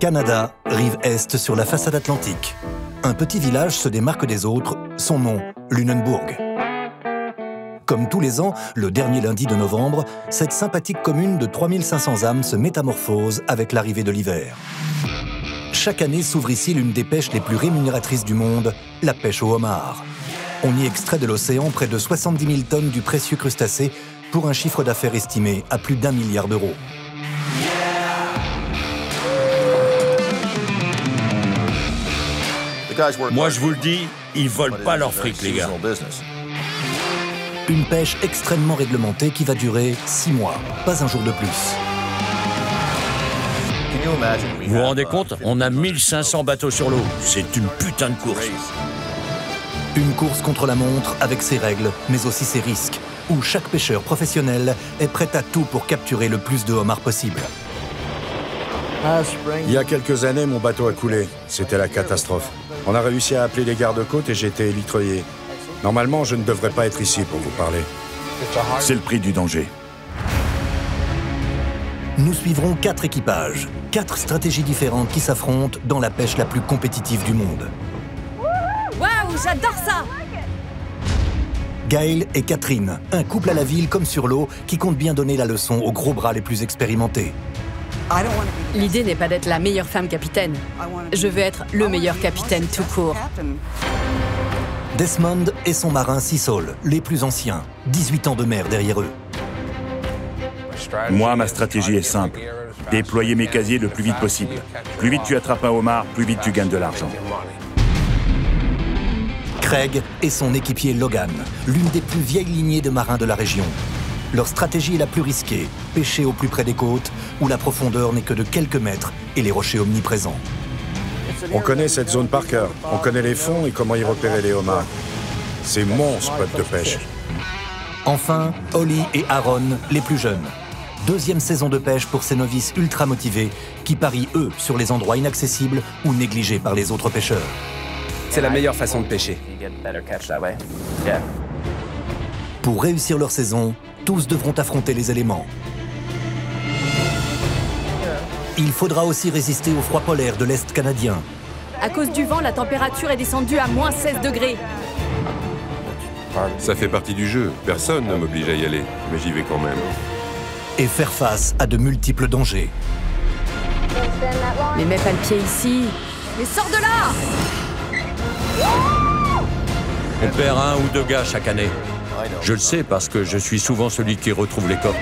Canada, rive est sur la façade atlantique. Un petit village se démarque des autres, son nom, Lunenburg. Comme tous les ans, le dernier lundi de novembre, cette sympathique commune de 3500 âmes se métamorphose avec l'arrivée de l'hiver. Chaque année s'ouvre ici l'une des pêches les plus rémunératrices du monde, la pêche au homard. On y extrait de l'océan près de 70 000 tonnes du précieux crustacé pour un chiffre d'affaires estimé à plus d'1 milliard d'euros. Moi, je vous le dis, ils volent pas leur fric, les gars. Une pêche extrêmement réglementée qui va durer 6 mois, pas un jour de plus. Vous vous rendez compte? On a 1500 bateaux sur l'eau. C'est une putain de course. Une course contre la montre avec ses règles, mais aussi ses risques, où chaque pêcheur professionnel est prêt à tout pour capturer le plus de homards possible. Il y a quelques années, mon bateau a coulé. C'était la catastrophe. On a réussi à appeler les gardes-côtes et j'ai été élitreillé. Normalement, je ne devrais pas être ici pour vous parler. C'est le prix du danger. Nous suivrons 4 équipages, 4 stratégies différentes qui s'affrontent dans la pêche la plus compétitive du monde. Waouh, j'adore ça! Gaël et Catherine, un couple à la ville comme sur l'eau qui compte bien donner la leçon aux gros bras les plus expérimentés. L'idée n'est pas d'être la meilleure femme capitaine. Je veux être le meilleur capitaine tout court. Desmond et son marin Sisol, les plus anciens, 18 ans de mer derrière eux. Moi, ma stratégie est simple. Déployer mes casiers le plus vite possible. Plus vite tu attrapes un homard, plus vite tu gagnes de l'argent. Craig et son équipier Logan, l'une des plus vieilles lignées de marins de la région. Leur stratégie est la plus risquée, pêcher au plus près des côtes, où la profondeur n'est que de quelques mètres et les rochers omniprésents. On connaît cette zone par cœur. On connaît les fonds et comment y repérer les homards. C'est mon spot de pêche. Enfin, Holly et Aaron, les plus jeunes. Deuxième saison de pêche pour ces novices ultra motivés qui parient, eux, sur les endroits inaccessibles ou négligés par les autres pêcheurs. C'est la meilleure façon de pêcher. Pour réussir leur saison, tous devront affronter les éléments. Il faudra aussi résister au froid polaire de l'Est canadien. À cause du vent, la température est descendue à moins 16 degrés. Ça fait partie du jeu. Personne ne m'oblige à y aller, mais j'y vais quand même. Et faire face à de multiples dangers. Mais mets pas le pied ici. Mais sors de là! On perd 1 ou 2 gars chaque année. Je le sais parce que je suis souvent celui qui retrouve les corps.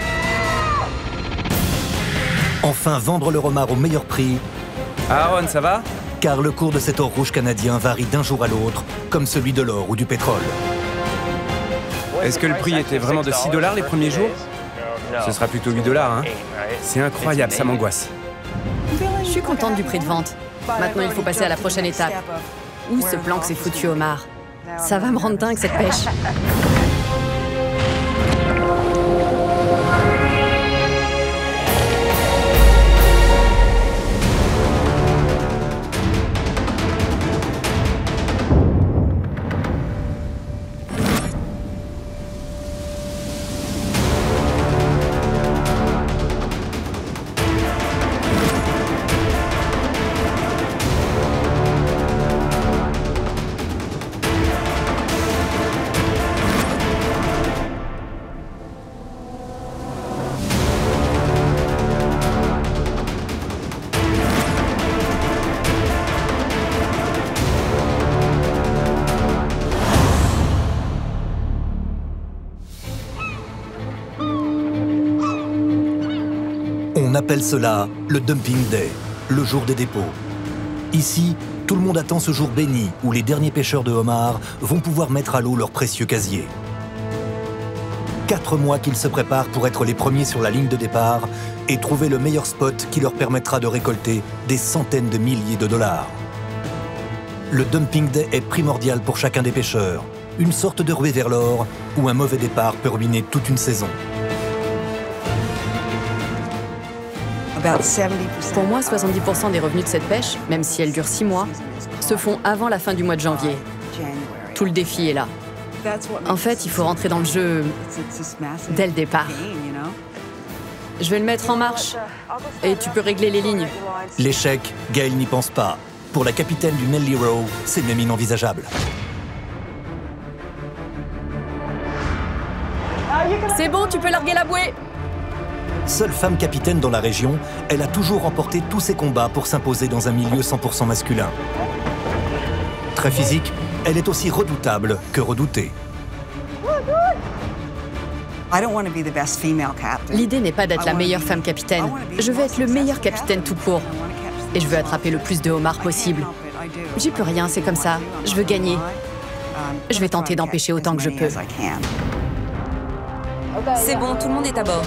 Enfin, vendre le homard au meilleur prix, Aaron, ça va? car le cours de cet or rouge canadien varie d'un jour à l'autre, comme celui de l'or ou du pétrole. Est-ce que le prix était vraiment de 6 $ les premiers jours? Ce sera plutôt 8 $, hein? C'est incroyable, ça m'angoisse. Je suis contente du prix de vente. Maintenant, il faut passer à la prochaine étape. Où se planquent ces foutus homards? Ça va me rendre dingue, cette pêche. On appelle cela le Dumping Day, le jour des dépôts. Ici, tout le monde attend ce jour béni où les derniers pêcheurs de homards vont pouvoir mettre à l'eau leurs précieux casiers. 4 mois qu'ils se préparent pour être les premiers sur la ligne de départ et trouver le meilleur spot qui leur permettra de récolter des centaines de milliers de dollars. Le Dumping Day est primordial pour chacun des pêcheurs, une sorte de ruée vers l'or où un mauvais départ peut ruiner toute une saison. Pour moi, 70% des revenus de cette pêche, même si elle dure 6 mois, se font avant la fin du mois de janvier. Tout le défi est là. En fait, il faut rentrer dans le jeu dès le départ. Je vais le mettre en marche. Et tu peux régler les lignes. L'échec, Gail n'y pense pas. Pour la capitaine du Nellie Rowe, c'est même inenvisageable. C'est bon, tu peux larguer la bouée. Seule femme capitaine dans la région, elle a toujours remporté tous ses combats pour s'imposer dans un milieu 100% masculin. Très physique, elle est aussi redoutable que redoutée. L'idée n'est pas d'être la meilleure femme capitaine. Je veux être le meilleur capitaine tout court. Et je veux attraper le plus de homards possible. J'y peux rien, c'est comme ça. Je veux gagner. Je vais tenter d'empêcher autant que je peux. C'est bon, tout le monde est à bord.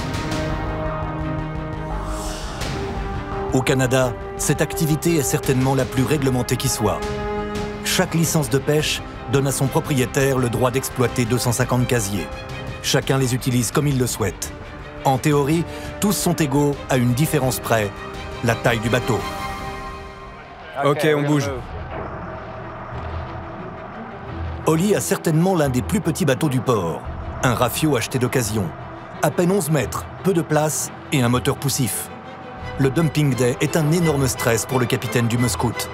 Au Canada, cette activité est certainement la plus réglementée qui soit. Chaque licence de pêche donne à son propriétaire le droit d'exploiter 250 casiers. Chacun les utilise comme il le souhaite. En théorie, tous sont égaux à une différence près, la taille du bateau. Ok, on bouge. Holly a certainement l'un des plus petits bateaux du port. Un rafio acheté d'occasion. À peine 11 mètres, peu de place et un moteur poussif. Le Dumping Day est un énorme stress pour le capitaine du Muscoot.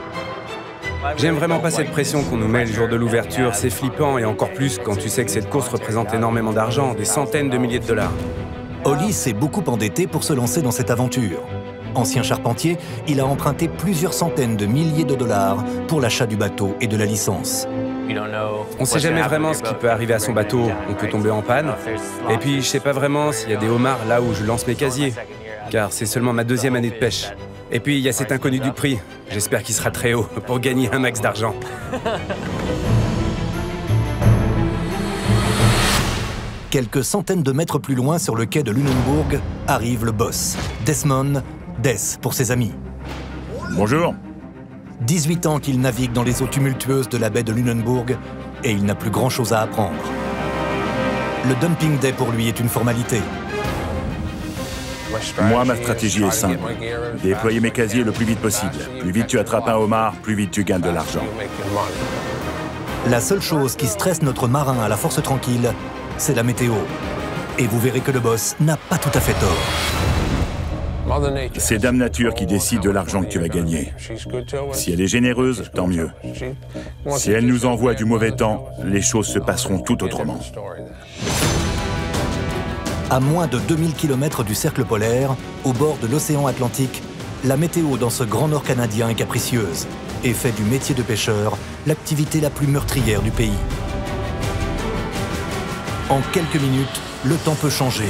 J'aime vraiment pas cette pression qu'on nous met le jour de l'ouverture. C'est flippant et encore plus quand tu sais que cette course représente énormément d'argent, des centaines de milliers de dollars. Holly s'est beaucoup endetté pour se lancer dans cette aventure. Ancien charpentier, il a emprunté plusieurs centaines de milliers de dollars pour l'achat du bateau et de la licence. On sait jamais vraiment ce qui peut arriver à son bateau. On peut tomber en panne. Et puis, je sais pas vraiment s'il y a des homards là où je lance mes casiers. Car c'est seulement ma deuxième année de pêche. Et puis, il y a cet inconnu du prix. J'espère qu'il sera très haut pour gagner un max d'argent. Quelques centaines de mètres plus loin, sur le quai de Lunenburg, arrive le boss, Desmond, Des pour ses amis. Bonjour. 18 ans qu'il navigue dans les eaux tumultueuses de la baie de Lunenburg et il n'a plus grand-chose à apprendre. Le Dumping Day pour lui est une formalité. Moi, ma stratégie est simple. Déployer mes casiers le plus vite possible. Plus vite tu attrapes un homard, plus vite tu gagnes de l'argent. La seule chose qui stresse notre marin à la force tranquille, c'est la météo. Et vous verrez que le boss n'a pas tout à fait tort. C'est Dame Nature qui décide de l'argent que tu vas gagner. Si elle est généreuse, tant mieux. Si elle nous envoie du mauvais temps, les choses se passeront tout autrement. À moins de 2000 km du cercle polaire, au bord de l'océan Atlantique, la météo dans ce grand nord canadien est capricieuse et fait du métier de pêcheur l'activité la plus meurtrière du pays. En quelques minutes, le temps peut changer.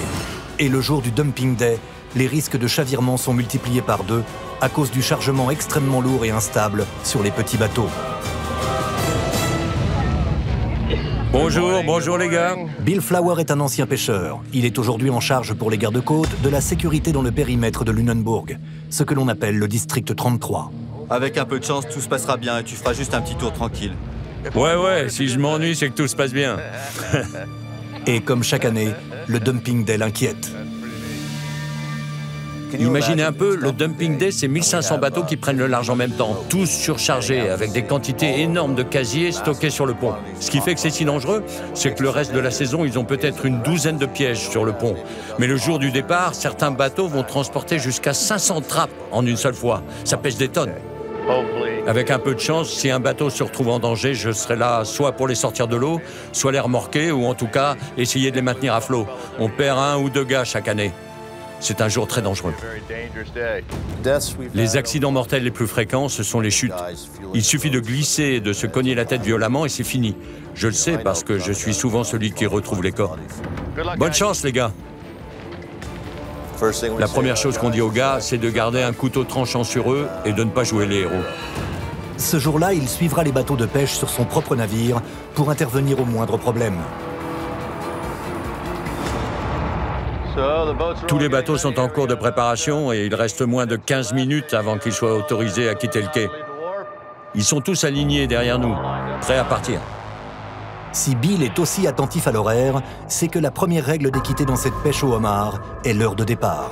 Et le jour du Dumping Day, les risques de chavirement sont multipliés par 2 à cause du chargement extrêmement lourd et instable sur les petits bateaux. Bonjour les gars. Bill Flower est un ancien pêcheur. Il est aujourd'hui en charge pour les gardes-côtes de la sécurité dans le périmètre de Lunenburg, ce que l'on appelle le district 33. Avec un peu de chance, tout se passera bien et tu feras juste un petit tour tranquille. Ouais, si je m'ennuie, c'est que tout se passe bien. Et comme chaque année, le Dumping Day l'inquiète. Imaginez un peu, le Dumping Day, c'est 1500 bateaux qui prennent le large en même temps, tous surchargés, avec des quantités énormes de casiers stockés sur le pont. Ce qui fait que c'est si dangereux, c'est que le reste de la saison, ils ont peut-être une douzaine de pièges sur le pont. Mais le jour du départ, certains bateaux vont transporter jusqu'à 500 trappes en une seule fois. Ça pèse des tonnes. Avec un peu de chance, si un bateau se retrouve en danger, je serai là soit pour les sortir de l'eau, soit les remorquer, ou en tout cas, essayer de les maintenir à flot. On perd 1 ou 2 gars chaque année. C'est un jour très dangereux. Les accidents mortels les plus fréquents, ce sont les chutes. Il suffit de glisser et de se cogner la tête violemment et c'est fini. Je le sais parce que je suis souvent celui qui retrouve les corps. Bonne chance, les gars. La première chose qu'on dit aux gars, c'est de garder un couteau tranchant sur eux et de ne pas jouer les héros. Ce jour-là, il suivra les bateaux de pêche sur son propre navire pour intervenir au moindre problème. Tous les bateaux sont en cours de préparation et il reste moins de 15 minutes avant qu'ils soient autorisés à quitter le quai. Ils sont tous alignés derrière nous, prêts à partir. Si Bill est aussi attentif à l'horaire, c'est que la première règle d'équité dans cette pêche au homard est l'heure de départ.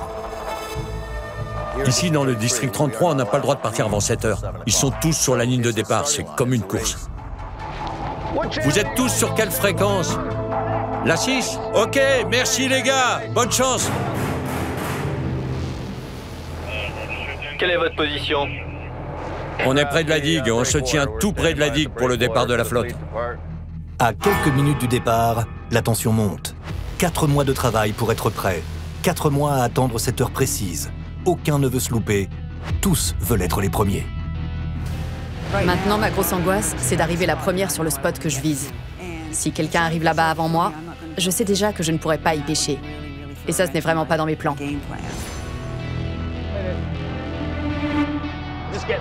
Ici, dans le district 33, on n'a pas le droit de partir avant 7 heures. Ils sont tous sur la ligne de départ, c'est comme une course. Vous êtes tous sur quelle fréquence ? La 6 ? Ok, merci les gars, bonne chance. quelle est votre position? On est près de la digue, on se tient tout près de la digue pour le départ de la flotte. À quelques minutes du départ, la tension monte. 4 mois de travail pour être prêt. 4 mois à attendre cette heure précise. Aucun ne veut se louper. Tous veulent être les premiers. Maintenant, ma grosse angoisse, c'est d'arriver la première sur le spot que je vise. Si quelqu'un arrive là-bas avant moi, je sais déjà que je ne pourrai pas y pêcher. Et ça, ce n'est vraiment pas dans mes plans.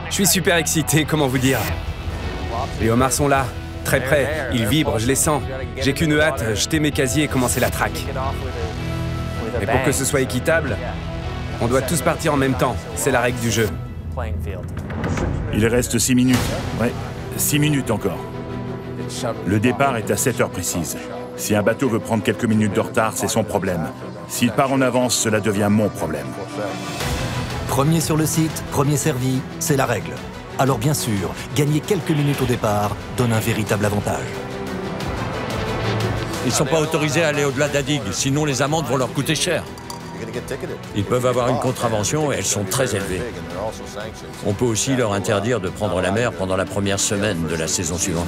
Je suis super excité, comment vous dire. Les homards sont là, très près, ils vibrent, je les sens. J'ai qu'une hâte, jeter mes casiers et commencer la traque. Mais pour que ce soit équitable, on doit tous partir en même temps, c'est la règle du jeu. Il reste 6 minutes. Ouais, 6 minutes encore. Le départ est à 7 heures précises. Si un bateau veut prendre quelques minutes de retard, c'est son problème. S'il part en avance, cela devient mon problème. Premier sur le site, premier servi, c'est la règle. Alors bien sûr, gagner quelques minutes au départ donne un véritable avantage. Ils ne sont pas autorisés à aller au-delà de la digue, sinon les amendes vont leur coûter cher. Ils peuvent avoir une contravention et elles sont très élevées. On peut aussi leur interdire de prendre la mer pendant la première semaine de la saison suivante.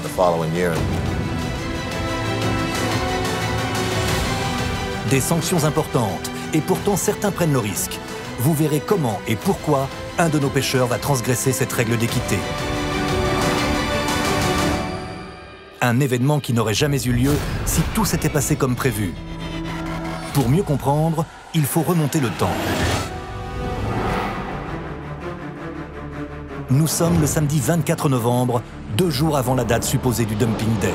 Des sanctions importantes, et pourtant certains prennent le risque. Vous verrez comment et pourquoi un de nos pêcheurs va transgresser cette règle d'équité. Un événement qui n'aurait jamais eu lieu si tout s'était passé comme prévu. Pour mieux comprendre, il faut remonter le temps. Nous sommes le samedi 24 novembre, 2 jours avant la date supposée du Dumping Day.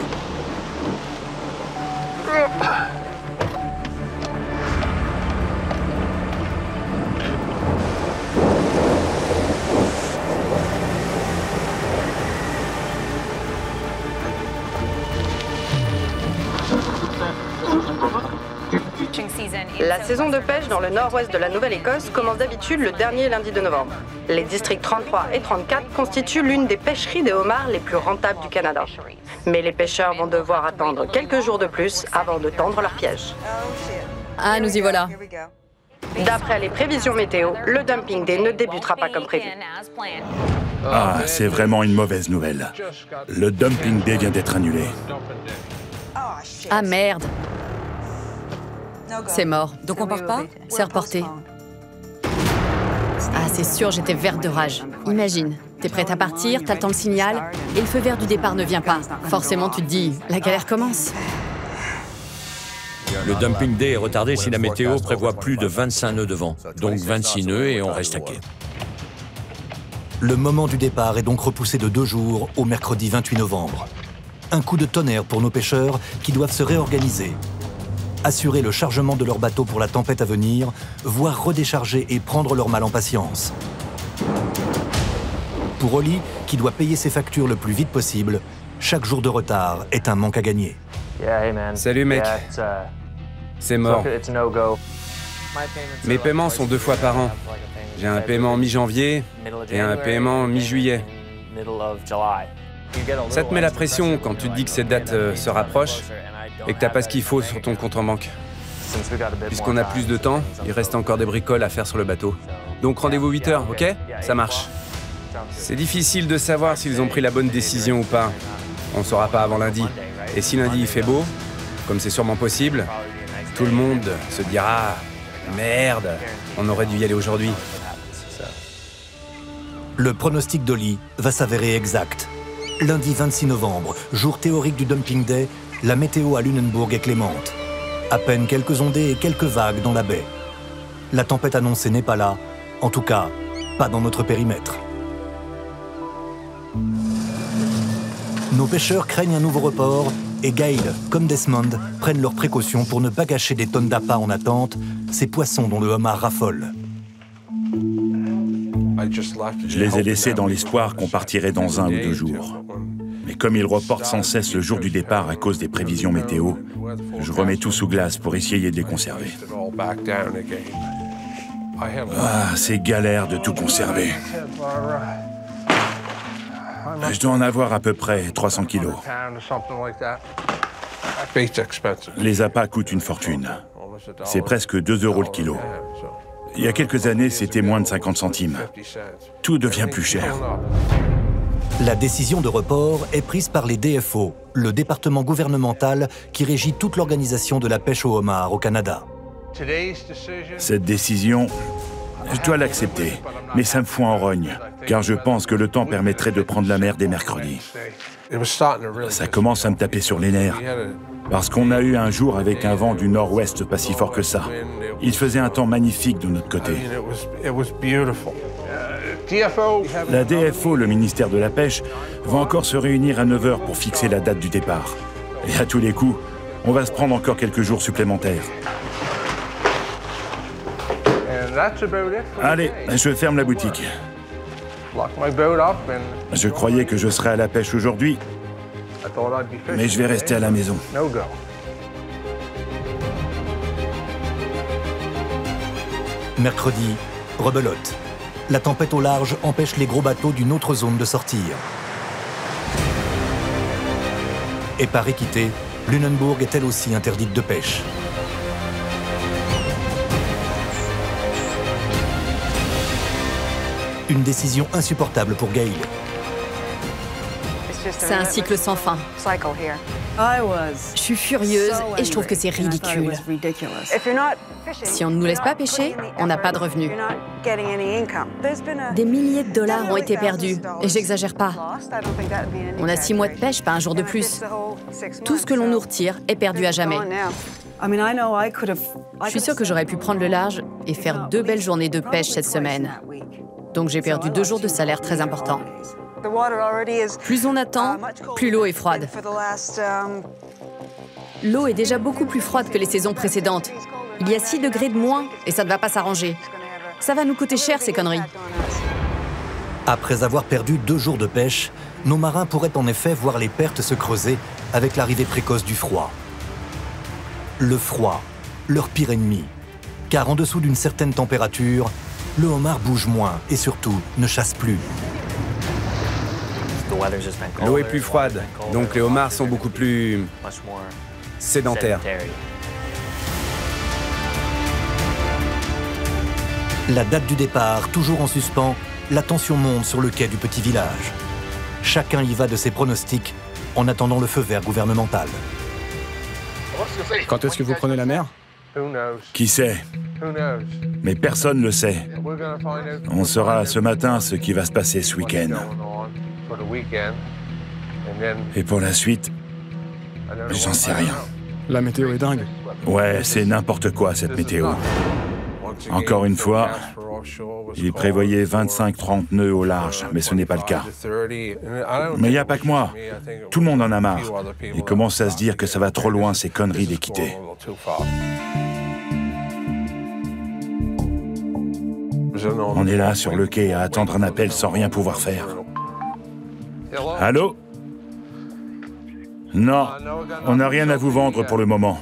La saison de pêche dans le nord-ouest de la Nouvelle-Écosse commence d'habitude le dernier lundi de novembre. Les districts 33 et 34 constituent l'une des pêcheries de homards les plus rentables du Canada. Mais les pêcheurs vont devoir attendre quelques jours de plus avant de tendre leur piège. Ah, nous y voilà. D'après les prévisions météo, le Dumping Day ne débutera pas comme prévu. Ah, c'est vraiment une mauvaise nouvelle. Le Dumping Day vient d'être annulé. Ah merde. C'est mort. Donc on part pas? C'est reporté. Ah, c'est sûr, j'étais verte de rage. Imagine, t'es prête à partir, t'attends le signal, et le feu vert du départ ne vient pas. Forcément, tu te dis, la galère commence. Le Dumping Day est retardé si la météo prévoit plus de 25 nœuds de vent. Donc 26 nœuds et on reste à quai. Le moment du départ est donc repoussé de 2 jours au mercredi 28 novembre. Un coup de tonnerre pour nos pêcheurs qui doivent se réorganiser. Assurer le chargement de leur bateau pour la tempête à venir, voire redécharger et prendre leur mal en patience. Pour Oli, qui doit payer ses factures le plus vite possible, chaque jour de retard est un manque à gagner. Salut mec. C'est mort. Mes paiements sont 2 fois par an. J'ai un paiement mi-janvier et un paiement mi-juillet. Ça te met la pression quand tu te dis que cette date se rapproche et que t'as pas ce qu'il faut sur ton compte en banque. Puisqu'on a plus de temps, il reste encore des bricoles à faire sur le bateau. Donc rendez-vous 8 heures, ok? Ça marche. C'est difficile de savoir s'ils ont pris la bonne décision ou pas. On ne saura pas avant lundi. Et si lundi il fait beau, comme c'est sûrement possible, tout le monde se dira « Merde, on aurait dû y aller aujourd'hui ». Le pronostic d'Oli va s'avérer exact. Lundi 26 novembre, jour théorique du Dumping Day, la météo à Lunenburg est clémente. À peine quelques ondées et quelques vagues dans la baie. La tempête annoncée n'est pas là, en tout cas, pas dans notre périmètre. Nos pêcheurs craignent un nouveau report et Gail, comme Desmond, prennent leurs précautions pour ne pas gâcher des tonnes d'appât en attente, ces poissons dont le homard raffole. Je les ai laissés dans l'espoir qu'on partirait dans 1 ou 2 jours. Mais comme ils reportent sans cesse le jour du départ à cause des prévisions météo, je remets tout sous glace pour essayer de les conserver. Ah, c'est galère de tout conserver. Je dois en avoir à peu près 300 kilos. Les appâts coûtent une fortune. C'est presque 2 € le kilo. Il y a quelques années, c'était moins de 50 centimes. Tout devient plus cher. La décision de report est prise par les DFO, le département gouvernemental qui régit toute l'organisation de la pêche au homard au Canada. Cette décision, je dois l'accepter, mais ça me fout en rogne, car je pense que le temps permettrait de prendre la mer dès mercredi. Ça commence à me taper sur les nerfs, parce qu'on a eu un jour avec un vent du nord-ouest pas si fort que ça. Il faisait un temps magnifique de notre côté. La DFO, le ministère de la Pêche, va encore se réunir à 9 h pour fixer la date du départ. Et à tous les coups, on va se prendre encore quelques jours supplémentaires. Allez, je ferme la boutique. Je croyais que je serais à la pêche aujourd'hui, mais je vais rester à la maison. Mercredi, rebelote. La tempête au large empêche les gros bateaux d'une autre zone de sortir. Et par équité, Lunenburg est elle aussi interdite de pêche. Une décision insupportable pour Gail. C'est un cycle sans fin. Je suis furieuse et je trouve que c'est ridicule. Si on ne nous laisse pas pêcher, on n'a pas de revenus. Des milliers de dollars ont été perdus, et j'exagère pas. On a 6 mois de pêche, pas un jour de plus. Tout ce que l'on nous retire est perdu à jamais. Je suis sûre que j'aurais pu prendre le large et faire 2 belles journées de pêche cette semaine. Donc j'ai perdu 2 jours de salaire très importants. Plus on attend, plus l'eau est froide. L'eau est déjà beaucoup plus froide que les saisons précédentes. Il y a 6 degrés de moins et ça ne va pas s'arranger. Ça va nous coûter cher, ces conneries. Après avoir perdu 2 jours de pêche, nos marins pourraient en effet voir les pertes se creuser avec l'arrivée précoce du froid. Le froid, leur pire ennemi. Car en dessous d'une certaine température, le homard bouge moins et surtout ne chasse plus. L'eau est plus froide, donc les homards sont beaucoup plus sédentaires. La date du départ, toujours en suspens, la tension monte sur le quai du petit village. Chacun y va de ses pronostics en attendant le feu vert gouvernemental. Quand est-ce que vous prenez la mer? Qui sait? Mais personne ne le sait. On saura ce matin ce qui va se passer ce week-end. Et pour la suite, j'en sais rien. La météo est dingue. Ouais, c'est n'importe quoi cette météo. Encore une fois, il prévoyait 25-30 nœuds au large, mais ce n'est pas le cas. Mais il n'y a pas que moi. Tout le monde en a marre. Il commence à se dire que ça va trop loin ces conneries d'équité. On est là sur le quai à attendre un appel sans rien pouvoir faire. Allô? Non, on n'a rien à vous vendre pour le moment.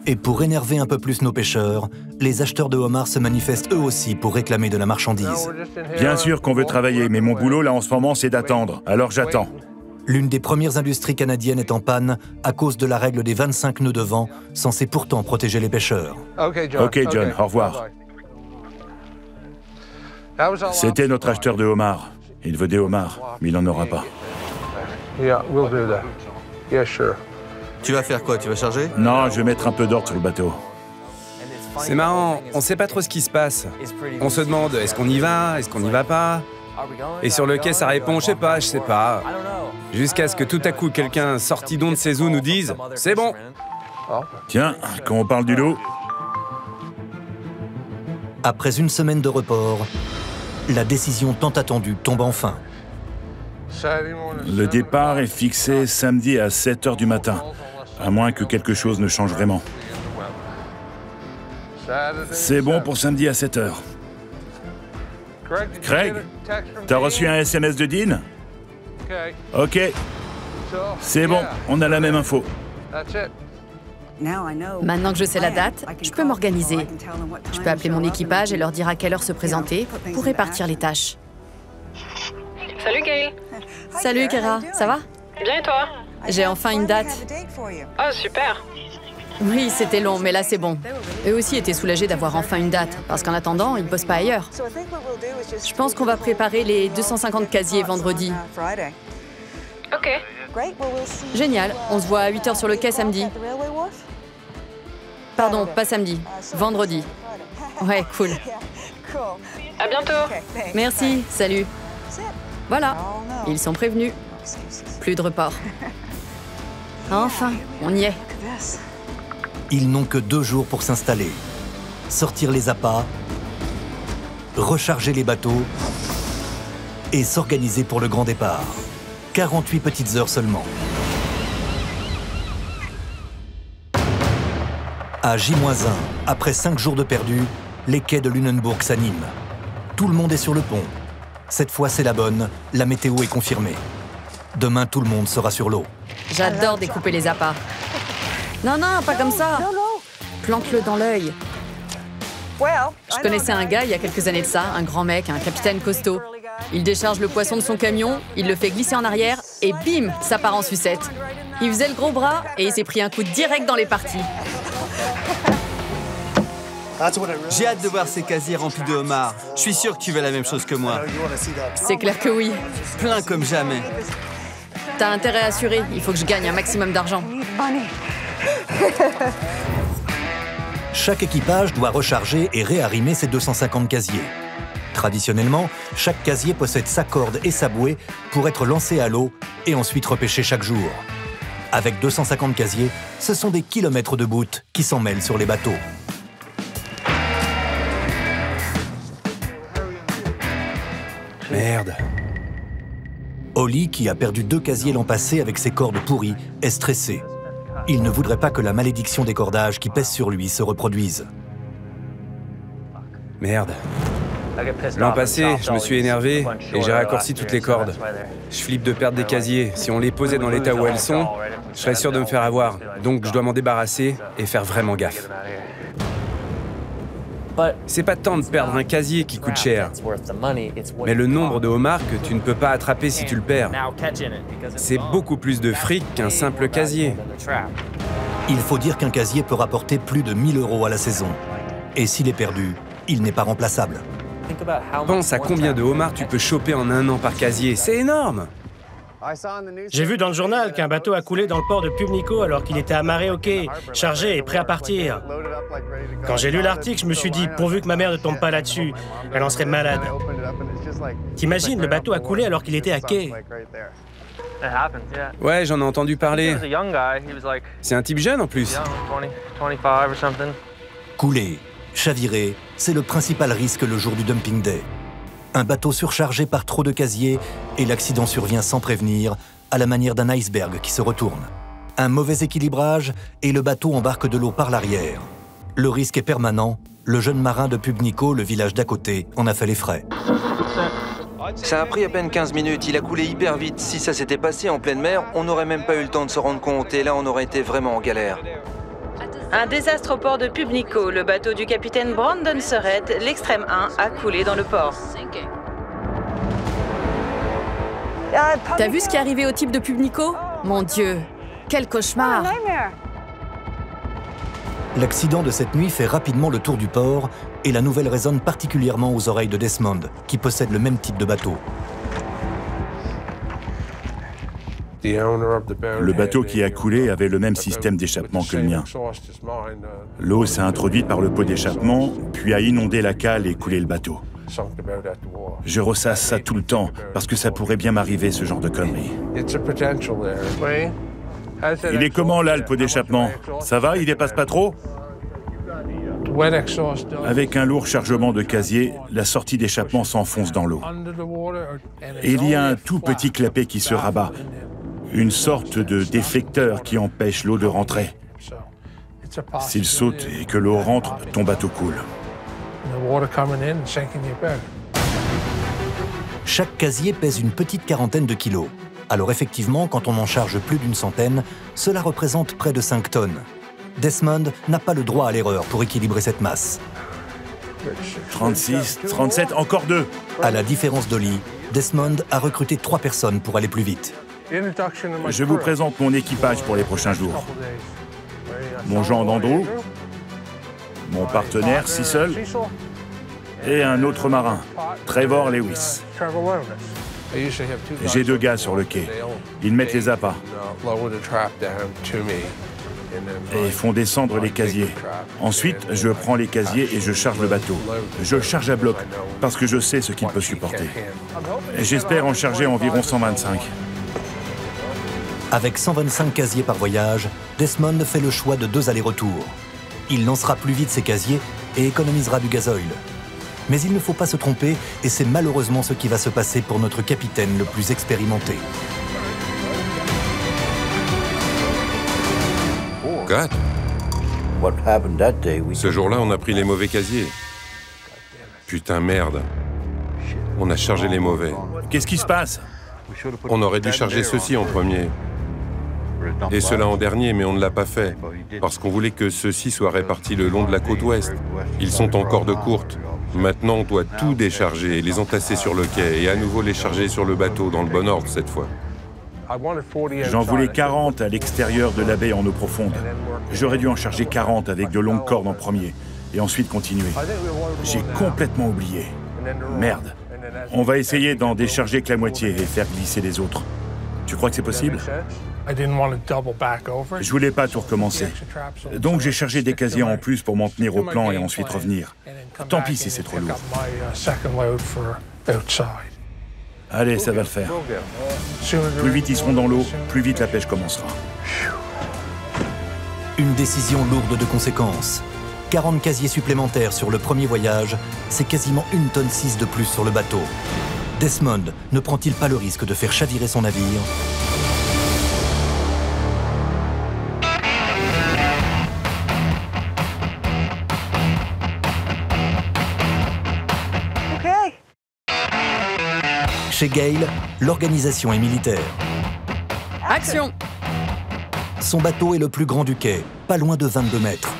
Et pour énerver un peu plus nos pêcheurs, les acheteurs de homards se manifestent eux aussi pour réclamer de la marchandise. Bien sûr qu'on veut travailler, mais mon boulot là en ce moment c'est d'attendre, alors j'attends. L'une des premières industries canadiennes est en panne à cause de la règle des 25 nœuds de vent, censée pourtant protéger les pêcheurs. Ok John, au revoir. C'était notre acheteur de homards. Il veut des homards, mais il n'en aura pas. Tu vas faire quoi? Tu vas charger? Non, je vais mettre un peu d'ordre sur le bateau. C'est marrant, on sait pas trop ce qui se passe. On se demande, est-ce qu'on y va? Est-ce qu'on n'y va pas? Et sur le quai, ça répond, je sais pas. Jusqu'à ce que tout à coup, quelqu'un sorti d'on de ses eaux nous dise, c'est bon. Tiens, quand on parle du lot... Après une semaine de report, la décision tant attendue tombe enfin. Le départ est fixé samedi à 7 h du matin, à moins que quelque chose ne change vraiment. C'est bon pour samedi à 7 h. Craig, t'as reçu un SMS de Dean? Ok. C'est bon, on a la même info. Maintenant que je sais la date, je peux m'organiser. Je peux appeler mon équipage et leur dire à quelle heure se présenter pour répartir les tâches. Salut Gail. Salut Kara, ça va? Bien et toi? J'ai enfin une date. Oh super. Oui, c'était long, mais là c'est bon. Eux aussi étaient soulagés d'avoir enfin une date, parce qu'en attendant, ils bossent pas ailleurs. Je pense qu'on va préparer les 250 casiers vendredi. Ok. Génial, on se voit à 8h sur le quai samedi. Pardon, pas samedi, vendredi. Ouais, cool. À bientôt. Merci, salut. Voilà, ils sont prévenus. Plus de report. Enfin, on y est. Ils n'ont que 2 jours pour s'installer. Sortir les appâts, recharger les bateaux et s'organiser pour le grand départ. 48 petites heures seulement. À J-1, après 5 jours de perdu, les quais de Lunenburg s'animent. Tout le monde est sur le pont. Cette fois, c'est la bonne, la météo est confirmée. Demain, tout le monde sera sur l'eau. J'adore découper les appâts. Non, non, pas comme ça. Plante-le dans l'œil. Je connaissais un gars il y a quelques années de ça, un grand mec, un capitaine costaud. Il décharge le poisson de son camion, il le fait glisser en arrière et bim, ça part en sucette. Il faisait le gros bras et il s'est pris un coup direct dans les parties. J'ai hâte de voir ces casiers remplis de homards. Je suis sûr que tu veux la même chose que moi. C'est clair que oui. Plein comme jamais. T'as intérêt à assurer, il faut que je gagne un maximum d'argent. Chaque équipage doit recharger et réarrimer ses 250 casiers. Traditionnellement, chaque casier possède sa corde et sa bouée pour être lancé à l'eau et ensuite repêché chaque jour. Avec 250 casiers, ce sont des kilomètres de boutes qui s'en mêlent sur les bateaux. Merde. Holly, qui a perdu 2 casiers l'an passé avec ses cordes pourries, est stressé. Il ne voudrait pas que la malédiction des cordages qui pèse sur lui se reproduise. Merde. L'an passé, je me suis énervé et j'ai raccourci toutes les cordes. Je flippe de perdre des casiers. Si on les posait dans l'état où elles sont, je serais sûr de me faire avoir. Donc je dois m'en débarrasser et faire vraiment gaffe. C'est pas tant de perdre un casier qui coûte cher, mais le nombre de homards que tu ne peux pas attraper si tu le perds. C'est beaucoup plus de fric qu'un simple casier. Il faut dire qu'un casier peut rapporter plus de 1 000 € à la saison. Et s'il est perdu, il n'est pas remplaçable. Pense à combien de homards tu peux choper en 1 an par casier, c'est énorme! J'ai vu dans le journal qu'un bateau a coulé dans le port de Pubnico alors qu'il était amarré au quai, chargé et prêt à partir. Quand j'ai lu l'article, je me suis dit, pourvu que ma mère ne tombe pas là-dessus, elle en serait malade. T'imagines, le bateau a coulé alors qu'il était à quai. Ouais, j'en ai entendu parler. C'est un type jeune en plus. Couler, chavirer, c'est le principal risque le jour du dumping day. Un bateau surchargé par trop de casiers et l'accident survient sans prévenir, à la manière d'un iceberg qui se retourne. Un mauvais équilibrage et le bateau embarque de l'eau par l'arrière. Le risque est permanent. Le jeune marin de Pubnico, le village d'à côté, en a fait les frais. Ça a pris à peine 15 minutes, il a coulé hyper vite. Si ça s'était passé en pleine mer, on n'aurait même pas eu le temps de se rendre compte et là on aurait été vraiment en galère. Un désastre au port de Pubnico. Le bateau du capitaine Brandon Surrett, l'Extrême 1, a coulé dans le port. T'as vu ce qui est arrivé au type de Pubnico? Mon Dieu, quel cauchemar! L'accident de cette nuit fait rapidement le tour du port et la nouvelle résonne particulièrement aux oreilles de Desmond, qui possède le même type de bateau. Le bateau qui a coulé avait le même système d'échappement que le mien. L'eau s'est introduite par le pot d'échappement, puis a inondé la cale et coulé le bateau. Je ressasse ça tout le temps, parce que ça pourrait bien m'arriver, ce genre de conneries. Il est comment là, le pot d'échappement? Ça va, il dépasse pas trop? Avec un lourd chargement de casier, la sortie d'échappement s'enfonce dans l'eau. Et il y a un tout petit clapet qui se rabat. Une sorte de déflecteur qui empêche l'eau de rentrer. S'il saute et que l'eau rentre, ton bateau coule. Chaque casier pèse une petite quarantaine de kilos. Alors effectivement, quand on en charge plus d'une centaine, cela représente près de 5 tonnes. Desmond n'a pas le droit à l'erreur pour équilibrer cette masse. 36, 37, encore 2. À la différence d'Holly, Desmond a recruté 3 personnes pour aller plus vite. Je vous présente mon équipage pour les prochains jours. mon Jean Dandreau, mon partenaire Cecil et un autre marin, Trevor Lewis. J'ai 2 gars sur le quai. Ils mettent les appâts et font descendre les casiers. Ensuite, je prends les casiers et je charge le bateau. Je charge à bloc parce que je sais ce qu'il peut supporter. J'espère en charger environ 125. Avec 125 casiers par voyage, Desmond fait le choix de 2 allers-retours. Il lancera plus vite ses casiers et économisera du gasoil. Mais il ne faut pas se tromper, et c'est malheureusement ce qui va se passer pour notre capitaine le plus expérimenté. God. Ce jour-là, on a pris les mauvais casiers. Putain, merde. On a chargé les mauvais. Qu'est-ce qui se passe? On aurait dû charger ceux-ci en premier. Et ceux-là en dernier, mais on ne l'a pas fait. Parce qu'on voulait que ceux-ci soient répartis le long de la côte ouest. Ils sont en corde courte. Maintenant, on doit tout décharger, les entasser sur le quai et à nouveau les charger sur le bateau, dans le bon ordre cette fois. J'en voulais 40 à l'extérieur de la baie en eau profonde. J'aurais dû en charger 40 avec de longues cordes en premier, et ensuite continuer. J'ai complètement oublié. Merde. On va essayer d'en décharger que la moitié et faire glisser les autres. Tu crois que c'est possible? Je voulais pas tout recommencer. Donc j'ai chargé des casiers en plus pour m'en tenir au plan et ensuite revenir. Tant pis si c'est trop lourd. Allez, ça va le faire. Plus vite ils seront dans l'eau, plus vite la pêche commencera. Une décision lourde de conséquences. 40 casiers supplémentaires sur le premier voyage, c'est quasiment 1,6 tonne de plus sur le bateau. Desmond ne prend-il pas le risque de faire chavirer son navire ? Chez Gale, l'organisation est militaire. Action! Son bateau est le plus grand du quai, pas loin de 22 mètres.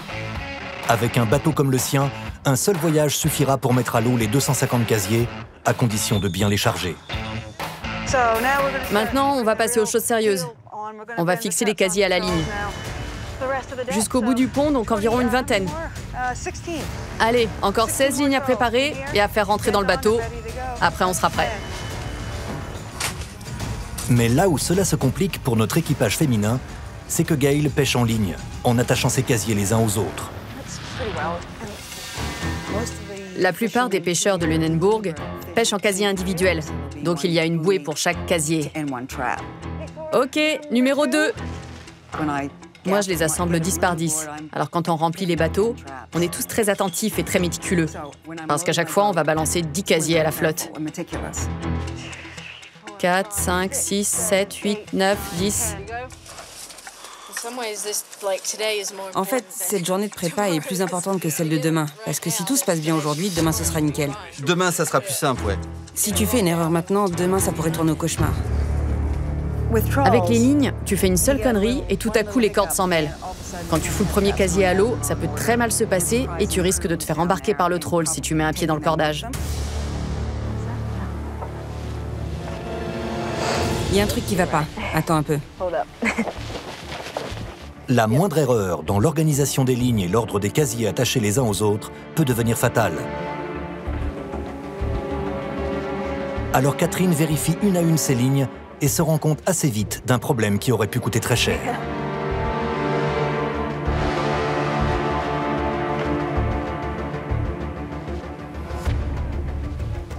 Avec un bateau comme le sien, un seul voyage suffira pour mettre à l'eau les 250 casiers, à condition de bien les charger. Maintenant, on va passer aux choses sérieuses. On va fixer les casiers à la ligne. Jusqu'au bout du pont, donc environ une vingtaine. Allez, encore 16 lignes à préparer et à faire rentrer dans le bateau. Après, on sera prêt. Mais là où cela se complique pour notre équipage féminin, c'est que Gale pêche en ligne, en attachant ses casiers les uns aux autres. La plupart des pêcheurs de Lunenburg pêchent en casier individuel, donc il y a une bouée pour chaque casier. Ok, numéro 2. Moi, je les assemble 10 par 10. Alors quand on remplit les bateaux, on est tous très attentifs et très méticuleux. Parce qu'à chaque fois, on va balancer 10 casiers à la flotte. 4, 5, 6, 7, 8, 9, 10. En fait, cette journée de prépa est plus importante que celle de demain. Parce que si tout se passe bien aujourd'hui, demain ce sera nickel. Demain, ça sera plus simple, ouais. Si tu fais une erreur maintenant, demain ça pourrait tourner au cauchemar. Avec les lignes, tu fais une seule connerie et tout à coup les cordes s'en mêlent. Quand tu fous le premier casier à l'eau, ça peut très mal se passer et tu risques de te faire embarquer par le troll si tu mets un pied dans le cordage. Il y a un truc qui va pas. Attends un peu. La moindre erreur dans l'organisation des lignes et l'ordre des casiers attachés les uns aux autres peut devenir fatale. Alors Catherine vérifie une à une ces lignes et se rend compte assez vite d'un problème qui aurait pu coûter très cher.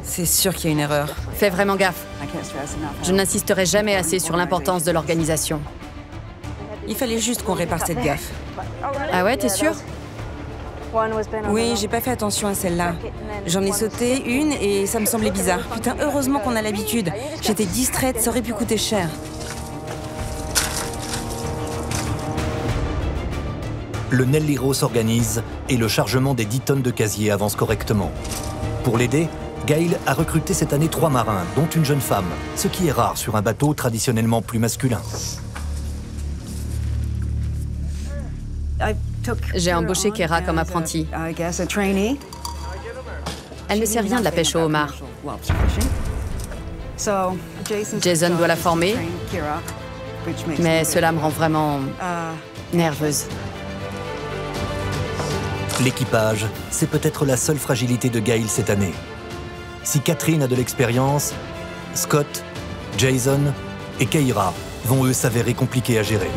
C'est sûr qu'il y a une erreur. Fais vraiment gaffe. Je n'insisterai jamais assez sur l'importance de l'organisation. Il fallait juste qu'on répare cette gaffe. Ah ouais, t'es sûr? Oui, j'ai pas fait attention à celle-là. J'en ai sauté une et ça me semblait bizarre. Putain, heureusement qu'on a l'habitude. J'étais distraite, ça aurait pu coûter cher. Le Nelliro s'organise et le chargement des 10 tonnes de casier avance correctement. Pour l'aider, Gale a recruté cette année 3 marins, dont une jeune femme, ce qui est rare sur un bateau traditionnellement plus masculin. J'ai embauché Kera comme apprentie. Elle ne sait rien de la pêche au homard. Jason doit la former, mais cela me rend vraiment nerveuse. L'équipage, c'est peut-être la seule fragilité de Gail cette année. Si Catherine a de l'expérience, Scott, Jason et Keira vont eux s'avérer compliqués à gérer.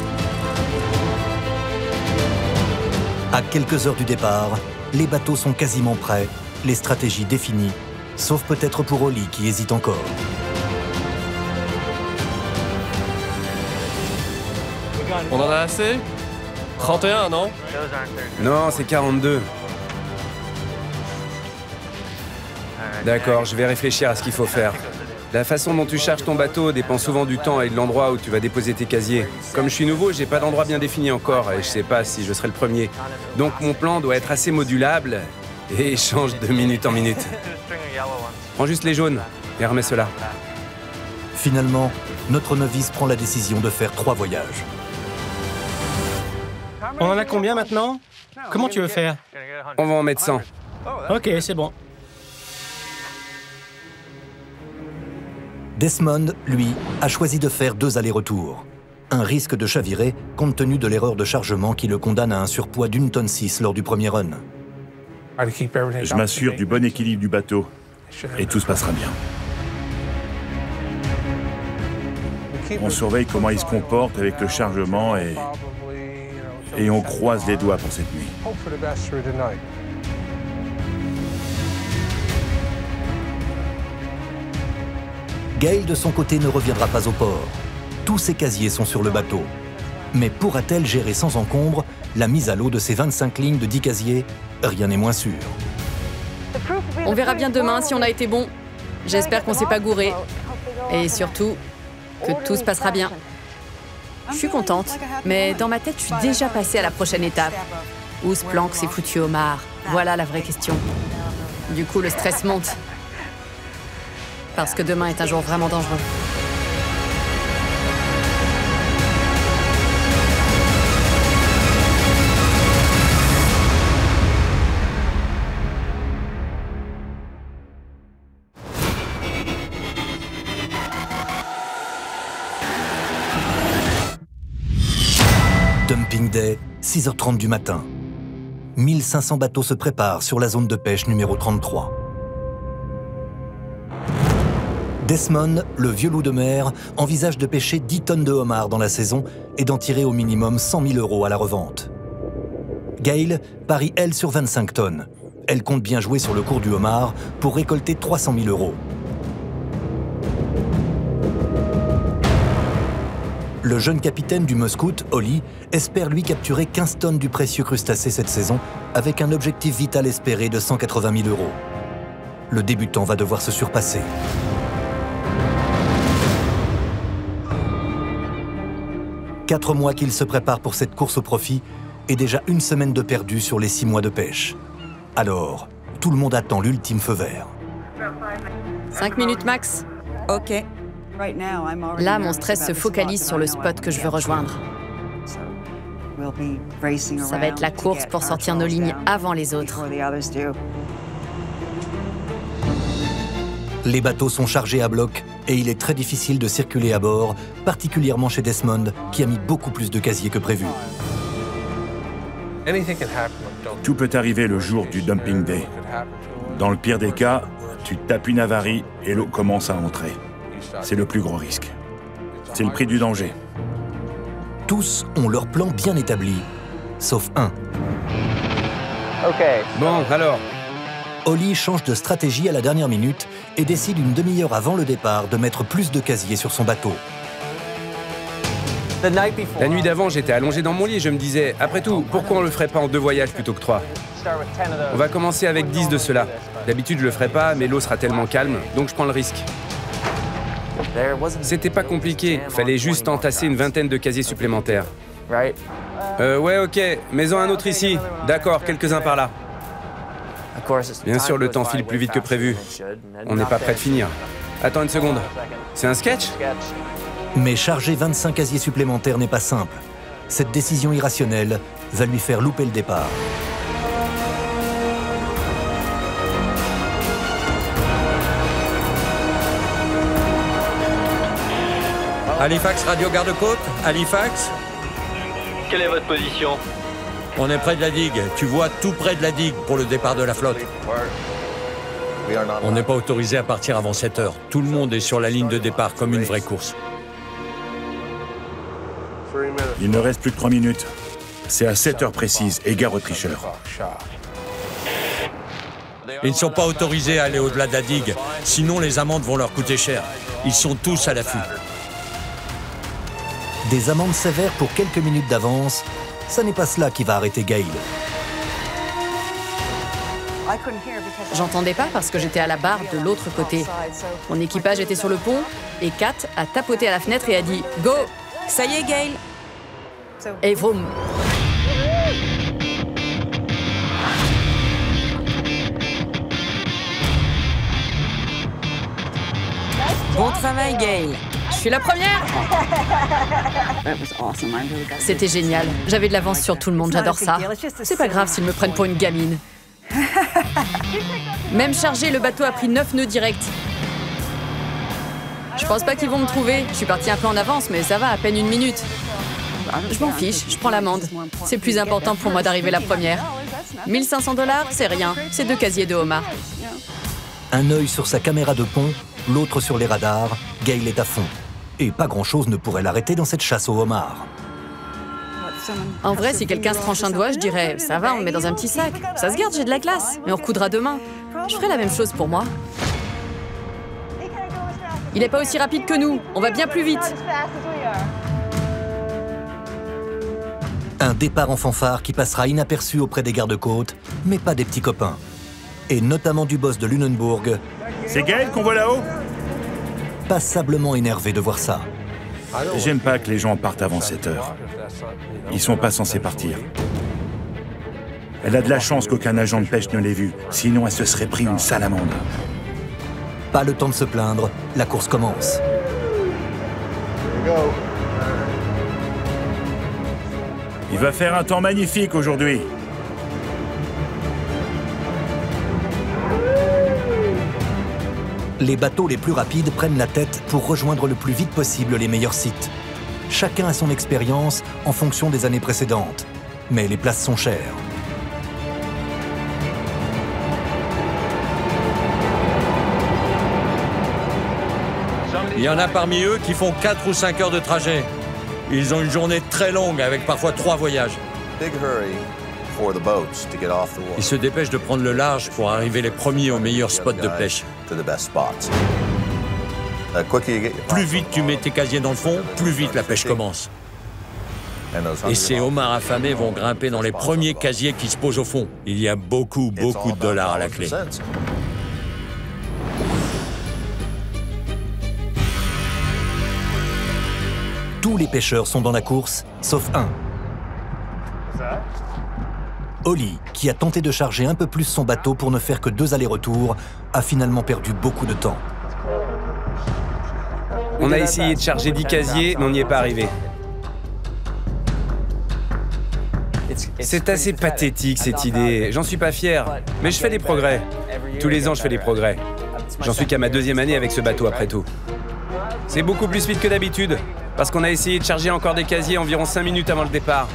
À quelques heures du départ, les bateaux sont quasiment prêts, les stratégies définies, sauf peut-être pour Holly qui hésite encore. On en a assez? 31, non? Non, c'est 42. D'accord, je vais réfléchir à ce qu'il faut faire. La façon dont tu charges ton bateau dépend souvent du temps et de l'endroit où tu vas déposer tes casiers. Comme je suis nouveau, j'ai pas d'endroit bien défini encore et je sais pas si je serai le premier. Donc mon plan doit être assez modulable et change de minute en minute. Prends juste les jaunes et remets ceux-là. Finalement, notre novice prend la décision de faire 3 voyages. On en a combien maintenant? Comment tu veux faire? On va en mettre 100. Ok, c'est bon. Desmond, lui, a choisi de faire 2 allers-retours. Un risque de chavirer compte tenu de l'erreur de chargement qui le condamne à un surpoids d'1,6 tonne lors du premier run. Je m'assure du bon équilibre du bateau et tout se passera bien. On surveille comment il se comporte avec le chargement et on croise les doigts pour cette nuit. Gail, de son côté, ne reviendra pas au port. Tous ses casiers sont sur le bateau. Mais pourra-t-elle gérer sans encombre la mise à l'eau de ses 25 lignes de 10 casiers? Rien n'est moins sûr. On verra bien demain si on a été bon. J'espère qu'on s'est pas gouré. Et surtout, que tout se passera bien. Je suis contente, mais dans ma tête, je suis déjà passée à la prochaine étape. Où se planque ces foutus homards? Voilà la vraie question. Du coup, le stress monte. Parce que demain est un jour vraiment dangereux. Dumping Day, 6h30 du matin. 1500 bateaux se préparent sur la zone de pêche numéro 33. Desmond, le vieux loup de mer, envisage de pêcher 10 tonnes de homards dans la saison et d'en tirer au minimum 100 000 € à la revente. Gail parie, elle, sur 25 tonnes. Elle compte bien jouer sur le cours du homard pour récolter 300 000 €. Le jeune capitaine du Muscoot, Holly, espère lui capturer 15 tonnes du précieux crustacé cette saison avec un objectif vital espéré de 180 000 €. Le débutant va devoir se surpasser. Quatre mois qu'il se prépare pour cette course au profit et déjà 1 semaine de perdu sur les 6 mois de pêche. Alors, tout le monde attend l'ultime feu vert. 5 minutes max. Ok. Là, mon stress se focalise sur le spot que je veux rejoindre. Ça va être la course pour sortir nos lignes avant les autres. Les bateaux sont chargés à bloc et il est très difficile de circuler à bord, particulièrement chez Desmond, qui a mis beaucoup plus de casiers que prévu. Tout peut arriver le jour du dumping day. Dans le pire des cas, tu tapes une avarie et l'eau commence à entrer. C'est le plus gros risque. C'est le prix du danger. Tous ont leur plan bien établi, sauf un. Bon, alors. Holly change de stratégie à la dernière minute et décide une demi-heure avant le départ de mettre plus de casiers sur son bateau. La nuit d'avant, j'étais allongé dans mon lit et je me disais, après tout, pourquoi on le ferait pas en 2 voyages plutôt que 3? On va commencer avec 10 de ceux-là. D'habitude, je le ferais pas, mais l'eau sera tellement calme, donc je prends le risque. C'était pas compliqué, fallait juste entasser une 20aine de casiers supplémentaires. Ouais, ok, mets-en un autre ici. D'accord, quelques-uns par là. Bien sûr, le temps file plus vite que prévu. On n'est pas prêt de finir. Attends une seconde. C'est un sketch? Mais charger 25 casiers supplémentaires n'est pas simple. Cette décision irrationnelle va lui faire louper le départ. Halifax, radio garde-côte. Halifax. Quelle est votre position? On est près de la digue. Tu vois tout près de la digue pour le départ de la flotte. On n'est pas autorisé à partir avant 7 heures. Tout le monde est sur la ligne de départ comme une vraie course. Il ne reste plus que 3 minutes. C'est à 7 heures précises, égare aux tricheurs. Ils ne sont pas autorisés à aller au-delà de la digue, sinon les amendes vont leur coûter cher. Ils sont tous à l'affût. Des amendes sévères pour quelques minutes d'avance, ça n'est pas cela qui va arrêter Gail. J'entendais pas parce que j'étais à la barre de l'autre côté. Mon équipage était sur le pont et Kat a tapoté à la fenêtre et a dit « Go !» Ça y est, Gail. Et vroom. Bon travail, Gail. Je suis la première. C'était génial. J'avais de l'avance sur tout le monde, j'adore ça. C'est pas grave s'ils me prennent pour une gamine. Même chargé, le bateau a pris 9 nœuds directs. Je pense pas qu'ils vont me trouver. Je suis partie un peu en avance, mais ça va, à peine 1 minute. Je m'en fiche, je prends l'amende. C'est plus important pour moi d'arriver la première. 1 500 $, c'est rien. C'est 2 casiers de homard. Un œil sur sa caméra de pont, l'autre sur les radars, Gail est à fond. Et pas grand-chose ne pourrait l'arrêter dans cette chasse au homard. En vrai, si quelqu'un se tranche un doigt, je dirais « Ça va, on le met dans un petit sac. Ça se garde, j'ai de la glace. Et on recoudra demain. » Je ferais la même chose pour moi. Il n'est pas aussi rapide que nous. On va bien plus vite. Un départ en fanfare qui passera inaperçu auprès des gardes-côtes, mais pas des petits copains. Et notamment du boss de Lunenburg. C'est Gail qu'on voit là-haut? Passablement énervé de voir ça. J'aime pas que les gens partent avant 7 heures. Ils sont pas censés partir. Elle a de la chance qu'aucun agent de pêche ne l'ait vue, sinon elle se serait pris une sale amende. Pas le temps de se plaindre, la course commence. Il va faire un temps magnifique aujourd'hui. Les bateaux les plus rapides prennent la tête pour rejoindre le plus vite possible les meilleurs sites. Chacun a son expérience en fonction des années précédentes. Mais les places sont chères. Il y en a parmi eux qui font 4 ou 5 heures de trajet. Ils ont une journée très longue avec parfois 3 voyages. Ils se dépêchent de prendre le large pour arriver les premiers aux meilleurs spots de pêche. Plus vite tu mets tes casiers dans le fond, plus vite la pêche commence. Et ces homards affamés vont grimper dans les premiers casiers qui se posent au fond. Il y a beaucoup de dollars à la clé. Tous les pêcheurs sont dans la course, sauf un. Holly, qui a tenté de charger un peu plus son bateau pour ne faire que 2 allers-retours, a finalement perdu beaucoup de temps. On a essayé de charger 10 casiers, mais on n'y est pas arrivé. C'est assez pathétique cette idée, j'en suis pas fier, mais je fais des progrès. Tous les ans je fais des progrès. J'en suis qu'à ma 2e année avec ce bateau après tout. C'est beaucoup plus vite que d'habitude, parce qu'on a essayé de charger encore des casiers environ 5 minutes avant le départ.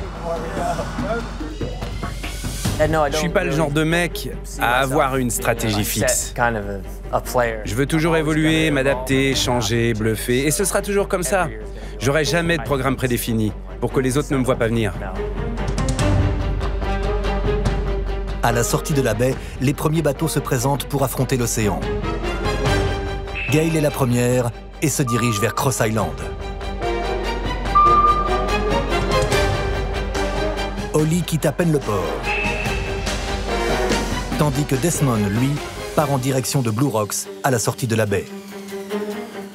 Je suis pas le genre de mec à avoir une stratégie fixe. Je veux toujours évoluer, m'adapter, changer, bluffer, et ce sera toujours comme ça. J'aurai jamais de programme prédéfini pour que les autres ne me voient pas venir. À la sortie de la baie, les premiers bateaux se présentent pour affronter l'océan. Gail est la première et se dirige vers Cross Island. Holly quitte à peine le port. Tandis que Desmond, lui, part en direction de Blue Rocks, à la sortie de la baie.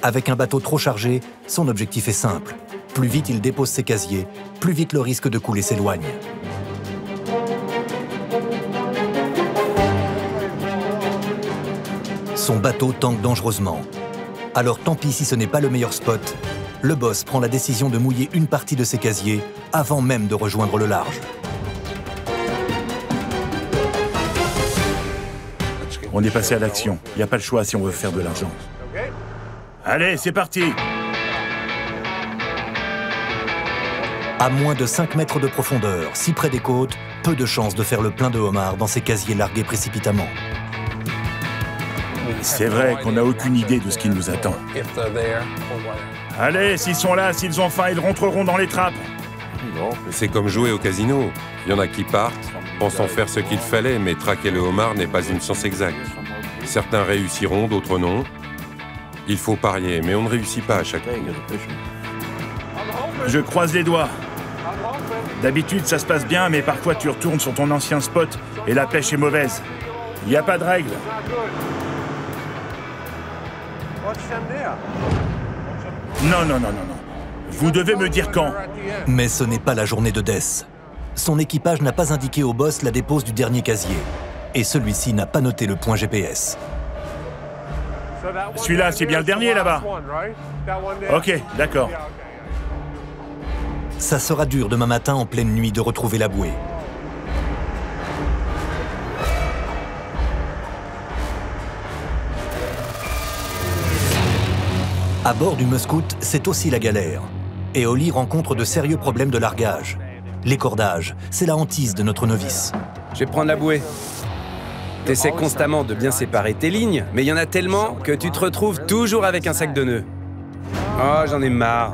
Avec un bateau trop chargé, son objectif est simple. Plus vite il dépose ses casiers, plus vite le risque de couler s'éloigne. Son bateau tangue dangereusement. Alors tant pis si ce n'est pas le meilleur spot, le boss prend la décision de mouiller une partie de ses casiers avant même de rejoindre le large. On est passé à l'action. Il n'y a pas le choix si on veut faire de l'argent. Allez, c'est parti! À moins de 5 mètres de profondeur, si près des côtes, peu de chances de faire le plein de homards dans ces casiers largués précipitamment. C'est vrai qu'on n'a aucune idée de ce qui nous attend. Allez, s'ils sont là, s'ils ont faim, ils rentreront dans les trappes. C'est comme jouer au casino. Il y en a qui partent, pensant faire ce qu'il fallait, mais traquer le homard n'est pas une science exacte. Certains réussiront, d'autres non. Il faut parier, mais on ne réussit pas à chaque coup. Je croise les doigts. D'habitude, ça se passe bien, mais parfois tu retournes sur ton ancien spot et la pêche est mauvaise. Il n'y a pas de règle. Non, non, non, non, non. Vous devez me dire quand. Mais ce n'est pas la journée de Death. Son équipage n'a pas indiqué au boss la dépose du dernier casier. Et celui-ci n'a pas noté le point GPS. Celui-là, c'est bien le dernier, là-bas. Ok, d'accord. Ça sera dur demain matin en pleine nuit de retrouver la bouée. À bord du Muscoot, c'est aussi la galère. Et Holly rencontre de sérieux problèmes de largage. Les cordages, c'est la hantise de notre novice. Je vais prendre la bouée. T'essaies constamment de bien séparer tes lignes, mais il y en a tellement que tu te retrouves toujours avec un sac de nœuds. Oh, j'en ai marre.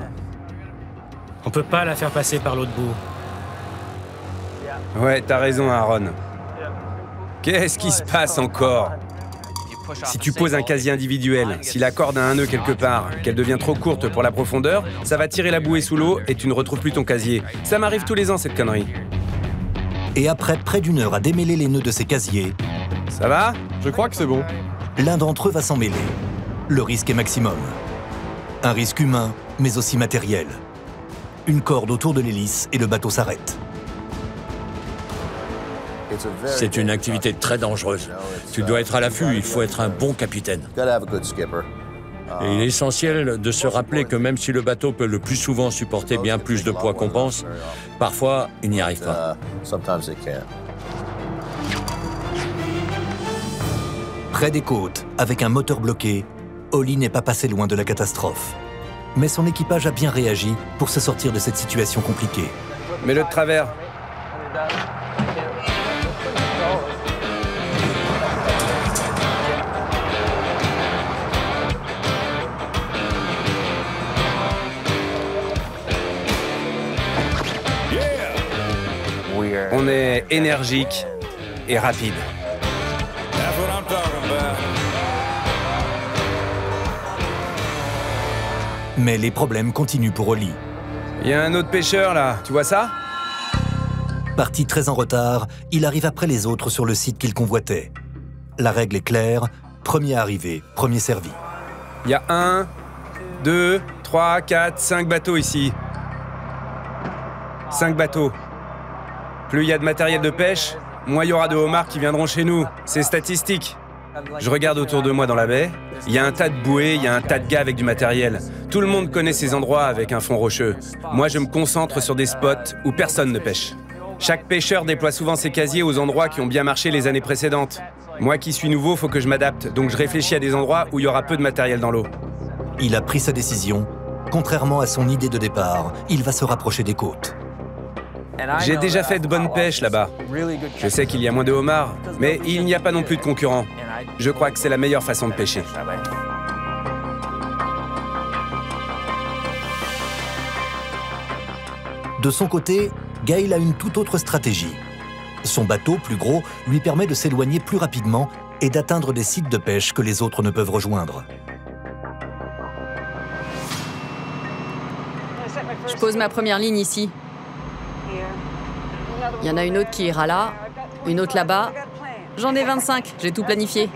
On peut pas la faire passer par l'autre bout. Ouais, t'as raison, Aaron. Qu'est-ce qui se passe encore? Si tu poses un casier individuel, si la corde a un nœud quelque part, qu'elle devient trop courte pour la profondeur, ça va tirer la bouée sous l'eau et tu ne retrouves plus ton casier. Ça m'arrive tous les ans, cette connerie. Et après près d'une heure à démêler les nœuds de ces casiers... Ça va? Je crois que c'est bon. L'un d'entre eux va s'en mêler. Le risque est maximum. Un risque humain, mais aussi matériel. Une corde autour de l'hélice et le bateau s'arrête. C'est une activité très dangereuse. Tu dois être à l'affût, il faut être un bon capitaine. Et il est essentiel de se rappeler que même si le bateau peut le plus souvent supporter bien plus de poids qu'on pense, parfois il n'y arrive pas. Près des côtes, avec un moteur bloqué, Holly n'est pas passé loin de la catastrophe. Mais son équipage a bien réagi pour se sortir de cette situation compliquée. Mets-le de travers. On est énergique et rapide. Mais les problèmes continuent pour Holly. Il y a un autre pêcheur là, tu vois ça? Parti très en retard, il arrive après les autres sur le site qu'il convoitait. La règle est claire, premier arrivé, premier servi. Il y a 1, 2, 3, 4, 5 bateaux ici. 5 bateaux. Plus il y a de matériel de pêche, moins il y aura de homards qui viendront chez nous. C'est statistique. Je regarde autour de moi dans la baie. Il y a un tas de bouées, il y a un tas de gars avec du matériel. Tout le monde connaît ces endroits avec un fond rocheux. Moi, je me concentre sur des spots où personne ne pêche. Chaque pêcheur déploie souvent ses casiers aux endroits qui ont bien marché les années précédentes. Moi qui suis nouveau, faut que je m'adapte, donc je réfléchis à des endroits où il y aura peu de matériel dans l'eau. Il a pris sa décision. Contrairement à son idée de départ, il va se rapprocher des côtes. J'ai déjà fait de bonnes pêches là-bas. Je sais qu'il y a moins de homards, mais il n'y a pas non plus de concurrents. Je crois que c'est la meilleure façon de pêcher. De son côté, Gail a une toute autre stratégie. Son bateau, plus gros, lui permet de s'éloigner plus rapidement et d'atteindre des sites de pêche que les autres ne peuvent rejoindre. Je pose ma première ligne ici. Il y en a une autre qui ira là, une autre là-bas. J'en ai 25, j'ai tout planifié.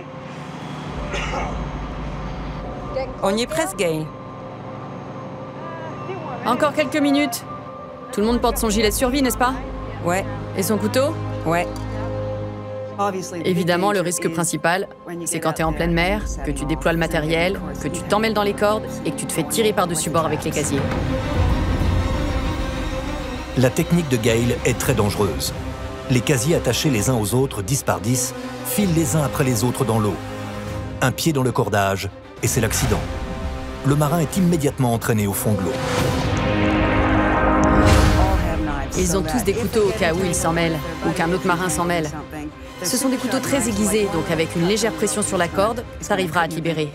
On y est presque, Gail. Encore quelques minutes. Tout le monde porte son gilet de survie, n'est-ce pas? Ouais. Et son couteau? Ouais. Évidemment, le risque principal, c'est quand tu es en pleine mer, que tu déploies le matériel, que tu t'emmêles dans les cordes et que tu te fais tirer par-dessus bord avec les casiers. La technique de Gail est très dangereuse. Les casiers attachés les uns aux autres 10 par 10 filent les uns après les autres dans l'eau. Un pied dans le cordage et c'est l'accident. Le marin est immédiatement entraîné au fond de l'eau. Ils ont tous des couteaux au cas où ils s'en mêlent, ou qu'un autre marin s'en mêle. Ce sont des couteaux très aiguisés, donc avec une légère pression sur la corde, ça arrivera à te libérer.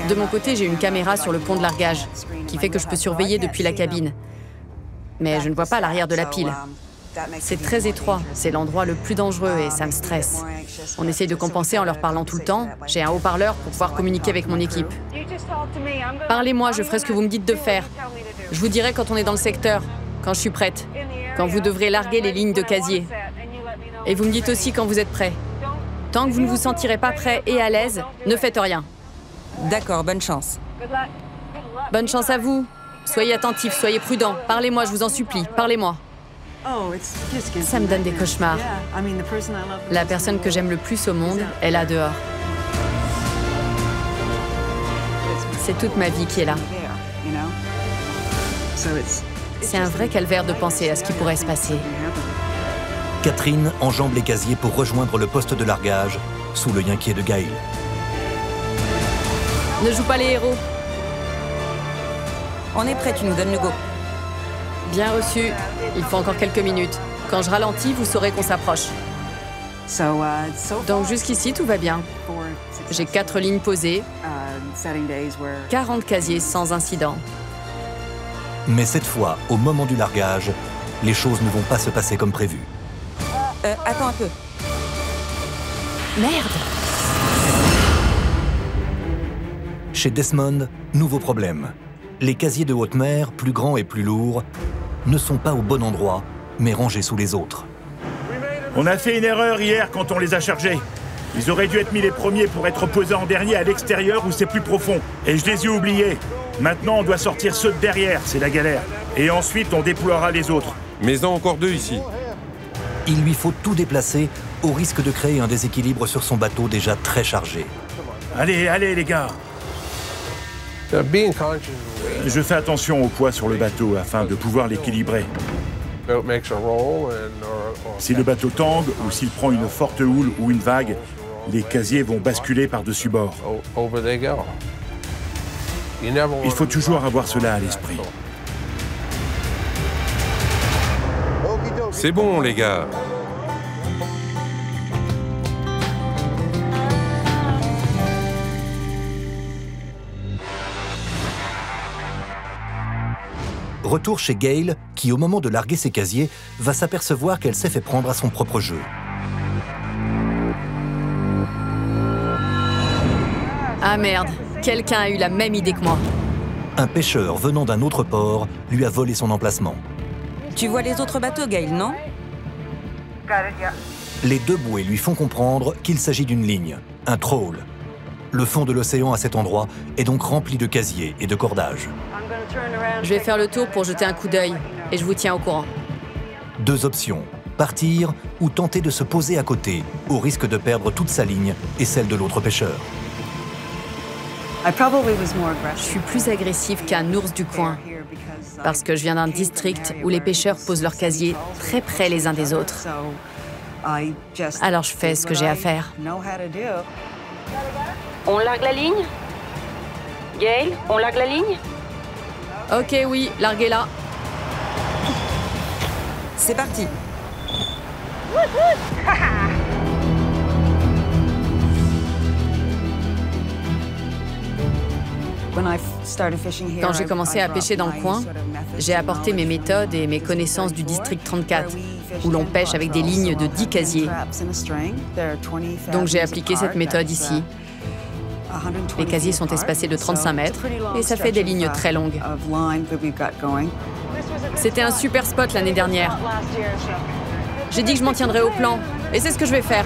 De mon côté, j'ai une caméra sur le pont de largage, qui fait que je peux surveiller depuis la cabine. Mais je ne vois pas l'arrière de la pile. C'est très étroit, c'est l'endroit le plus dangereux et ça me stresse. On essaye de compenser en leur parlant tout le temps. J'ai un haut-parleur pour pouvoir communiquer avec mon équipe. Parlez-moi, je ferai ce que vous me dites de faire. Je vous dirai quand on est dans le secteur, quand je suis prête, quand vous devrez larguer les lignes de casier. Et vous me dites aussi quand vous êtes prêt. Tant que vous ne vous sentirez pas prêt et à l'aise, ne faites rien. D'accord, bonne chance. Bonne chance à vous. Soyez attentifs, soyez prudents. Parlez-moi, je vous en supplie, parlez-moi. Ça me donne des cauchemars. La personne que j'aime le plus au monde est là dehors. C'est toute ma vie qui est là. C'est un vrai calvaire de penser à ce qui pourrait se passer. Catherine enjambe les casiers pour rejoindre le poste de largage, sous l'œil inquiet de Gail. Ne joue pas les héros. On est prêt, tu nous donnes le go. Bien reçu. Il faut encore quelques minutes. Quand je ralentis, vous saurez qu'on s'approche. Donc jusqu'ici, tout va bien. J'ai 4 lignes posées, 40 casiers sans incident. Mais cette fois, au moment du largage, les choses ne vont pas se passer comme prévu. Attends un peu. Merde! Chez Desmond, nouveau problème. Les casiers de haute mer, plus grands et plus lourds, ne sont pas au bon endroit, mais rangés sous les autres. On a fait une erreur hier quand on les a chargés. Ils auraient dû être mis les premiers pour être posés en dernier à l'extérieur où c'est plus profond. Et je les ai oubliés. Maintenant, on doit sortir ceux de derrière, c'est la galère. Et ensuite, on déploiera les autres. Mais-en encore 2 ici. Il lui faut tout déplacer, au risque de créer un déséquilibre sur son bateau déjà très chargé. Allez, allez les gars. Je fais attention au poids sur le bateau afin de pouvoir l'équilibrer. Si le bateau tangue ou s'il prend une forte houle ou une vague, les casiers vont basculer par-dessus bord. Il faut toujours avoir cela à l'esprit. C'est bon, les gars. Retour chez Gail, qui au moment de larguer ses casiers, va s'apercevoir qu'elle s'est fait prendre à son propre jeu. Ah merde, quelqu'un a eu la même idée que moi. Un pêcheur venant d'un autre port lui a volé son emplacement. Tu vois les autres bateaux, Gail, non? Les 2 bouées lui font comprendre qu'il s'agit d'une ligne, un trawl. Le fond de l'océan à cet endroit est donc rempli de casiers et de cordages. Je vais faire le tour pour jeter un coup d'œil et je vous tiens au courant. 2 options, partir ou tenter de se poser à côté, au risque de perdre toute sa ligne et celle de l'autre pêcheur. Je suis plus agressive qu'un ours du coin, parce que je viens d'un district où les pêcheurs posent leurs casiers très près les uns des autres. Alors je fais ce que j'ai à faire. On largue la ligne? Gail, on largue la ligne? Ok, oui, larguez-la. C'est parti. Quand j'ai commencé à pêcher dans le coin, j'ai apporté mes méthodes et mes connaissances du district 34, où l'on pêche avec des lignes de 10 casiers. Donc j'ai appliqué cette méthode ici. Les casiers sont espacés de 35 mètres et ça fait des lignes très longues. C'était un super spot l'année dernière. J'ai dit que je m'en tiendrais au plan et c'est ce que je vais faire.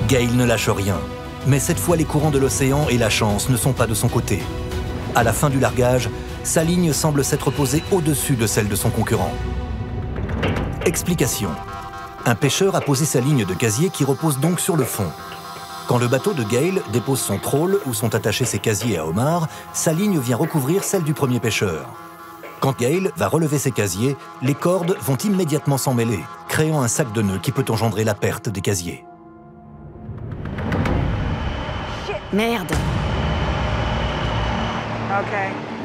Gail ne lâche rien, mais cette fois les courants de l'océan et la chance ne sont pas de son côté. À la fin du largage, sa ligne semble s'être posée au-dessus de celle de son concurrent. Explication. Un pêcheur a posé sa ligne de casier qui repose donc sur le fond. Quand le bateau de Gail dépose son trawl où sont attachés ses casiers à homard, sa ligne vient recouvrir celle du premier pêcheur. Quand Gail va relever ses casiers, les cordes vont immédiatement s'en mêler, créant un sac de nœuds qui peut engendrer la perte des casiers. Merde.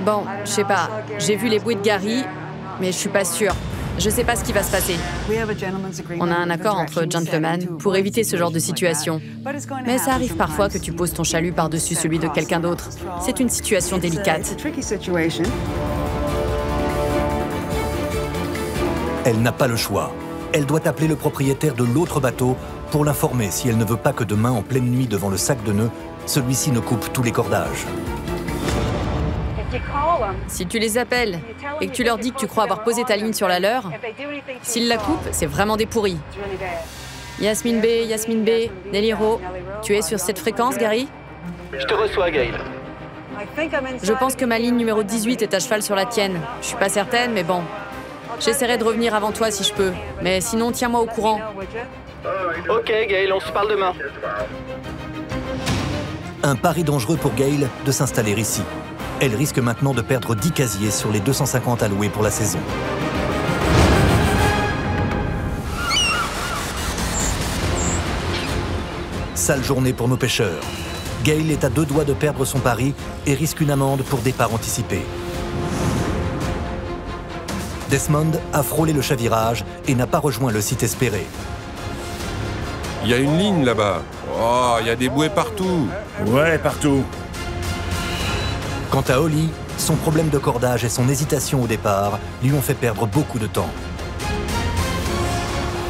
Bon, je sais pas. J'ai vu les bruits de Gary, mais je suis pas sûre. Je sais pas ce qui va se passer. On a un accord entre gentlemen pour éviter ce genre de situation. Mais ça arrive parfois que tu poses ton chalut par-dessus celui de quelqu'un d'autre. C'est une situation délicate. Elle n'a pas le choix. Elle doit appeler le propriétaire de l'autre bateau pour l'informer si elle ne veut pas que demain, en pleine nuit devant le sac de nœuds, celui-ci ne coupe tous les cordages. Si tu les appelles et que tu leur dis que tu crois avoir posé ta ligne sur la leur, s'ils la coupent, c'est vraiment des pourris. Yasmine B, Neliro, tu es sur cette fréquence, Gary? Je te reçois, Gail. Je pense que ma ligne numéro 18 est à cheval sur la tienne. Je suis pas certaine, mais bon. J'essaierai de revenir avant toi si je peux. Mais sinon, tiens-moi au courant. Ok, Gail, on se parle demain. Un pari dangereux pour Gail de s'installer ici. Elle risque maintenant de perdre 10 casiers sur les 250 alloués pour la saison. Sale journée pour nos pêcheurs. Gail est à 2 doigts de perdre son pari et risque une amende pour départ anticipé. Desmond a frôlé le chavirage et n'a pas rejoint le site espéré. Il y a une ligne là-bas. Oh, il y a des bouées partout. Ouais, partout. Quant à Holly, son problème de cordage et son hésitation au départ lui ont fait perdre beaucoup de temps.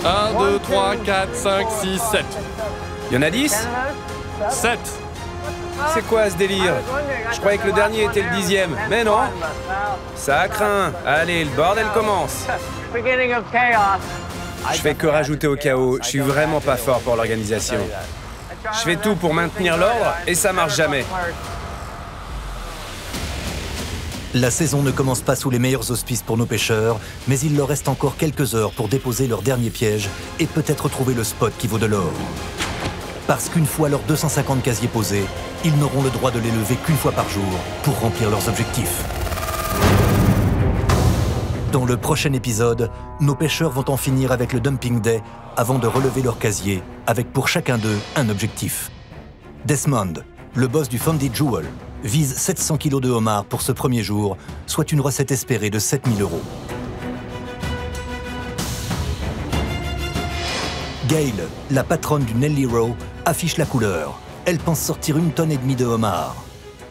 1, 2, 3, 4, 5, 6, 7. Il y en a 10? 7. C'est quoi ce délire? Je croyais que le dernier était le 10e, mais non. Ça craint. Allez, le bordel commence. Je fais que rajouter au chaos. Je suis vraiment pas fort pour l'organisation. Je fais tout pour maintenir l'ordre et ça marche jamais. La saison ne commence pas sous les meilleurs auspices pour nos pêcheurs, mais il leur reste encore quelques heures pour déposer leur dernier piège et peut-être trouver le spot qui vaut de l'or. Parce qu'une fois leurs 250 casiers posés, ils n'auront le droit de les lever qu'une fois par jour pour remplir leurs objectifs. Dans le prochain épisode, nos pêcheurs vont en finir avec le Dumping Day avant de relever leur casier, avec pour chacun d'eux un objectif. Desmond, le boss du Founded Jewel, vise 700 kg de homard pour ce premier jour, soit une recette espérée de 7 000 €. Gail, la patronne du Nelly Row, affiche la couleur. Elle pense sortir 1,5 tonne de homard.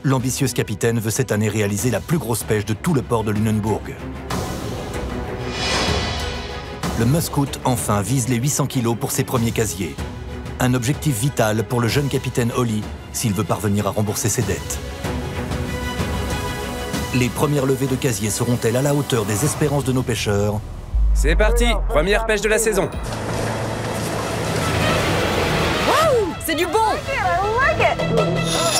L'ambitieuse capitaine veut cette année réaliser la plus grosse pêche de tout le port de Lunenburg. Le Muscoot, enfin, vise les 800 kg pour ses premiers casiers. Un objectif vital pour le jeune capitaine Holly, s'il veut parvenir à rembourser ses dettes. Les premières levées de casiers seront-elles à la hauteur des espérances de nos pêcheurs? C'est parti, première pêche de la saison. Wow, c'est du bon!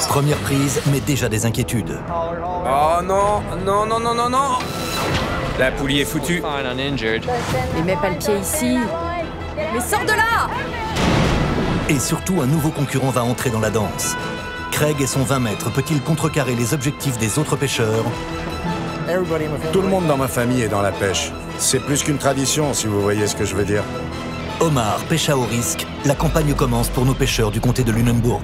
Première prise, mais déjà des inquiétudes. Oh non, non, non, non, non, non! La poulie est foutue. Mais mets pas le pied ici. Mais sors de là! Et surtout, un nouveau concurrent va entrer dans la danse. Craig et son 20 mètres peut-il contrecarrer les objectifs des autres pêcheurs? Tout le monde dans ma famille est dans la pêche. C'est plus qu'une tradition, si vous voyez ce que je veux dire. Homard, pêche à haut risque, la campagne commence pour nos pêcheurs du comté de Lunenburg.